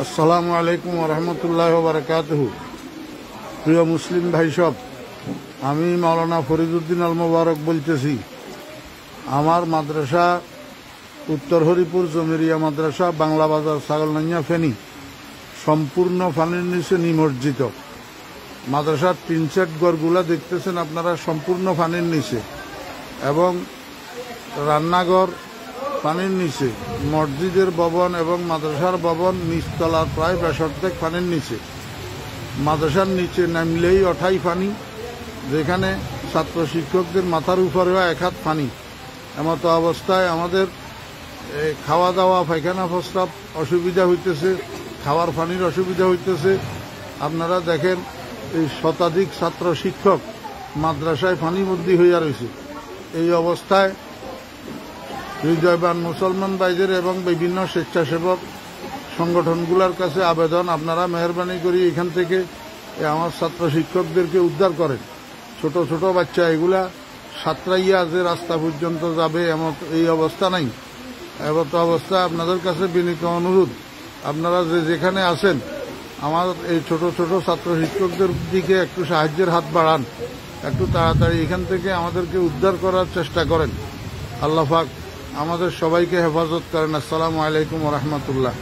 আসসালামু আলাইকুম ওরহমতুল্লাহ বারাকাতুহু। প্রিয় মুসলিম ভাই সব, আমি মাওলানা ফরিদউদ্দিন আল মোবারক বলতেছি। আমার মাদ্রাসা উত্তর হরিপুর জমিরিয়া মাদ্রাসা, বাংলা বাজার, ছাগলনাইয়া, ফেনী, সম্পূর্ণ পানির নিচে নিমজ্জিত। মাদ্রাসার টিন সেট ঘরগুলা দেখতেছেন আপনারা, সম্পূর্ণ পানির নিচে, এবং রান্নাঘর পানির নিচে, মসজিদের ভবন এবং মাদ্রাসার ভবন নিচতলার প্রায় 62 পানির নিচে। মাদ্রাসার নিচে নামলেই অঠাই পানি, যেখানে ছাত্র শিক্ষকদের মাথার উপরেও 1 হাত পানি। এমতো অবস্থায় আমাদের খাওয়া দাওয়া, পায়খানা প্রস্রাব অসুবিধা হইতেছে, খাওয়ার পানির অসুবিধা হইতেছে। আপনারা দেখেন, এই শতাধিক ছাত্র শিক্ষক মাদ্রাসায় পানিবন্দী হইয়া রয়েছে। এই অবস্থায় হৃদয়বান মুসলমান ভাইদের এবং বিভিন্ন স্বেচ্ছাসেবক সংগঠনগুলোর কাছে আবেদন, আপনারা মেহরবানি করি এখান থেকে আমার ছাত্র শিক্ষকদেরকে উদ্ধার করেন। ছোট ছোট বাচ্চা এগুলা সাঁতরাইয়া যে রাস্তা পর্যন্ত যাবে এমন এই অবস্থা নাই। এমত অবস্থা আপনাদের কাছে বিনীত অনুরোধ, আপনারা যেখানে আছেন আমার এই ছোট ছোট ছাত্র শিক্ষকদের দিকে একটু সাহায্যের হাত বাড়ান, একটু তাড়াতাড়ি এখান থেকে আমাদেরকে উদ্ধার করার চেষ্টা করেন। আল্লাহ পাক আমাদের সবাইকে হেফাজত করেন। আসসালামু আলাইকুম ওয়া রাহমাতুল্লাহ।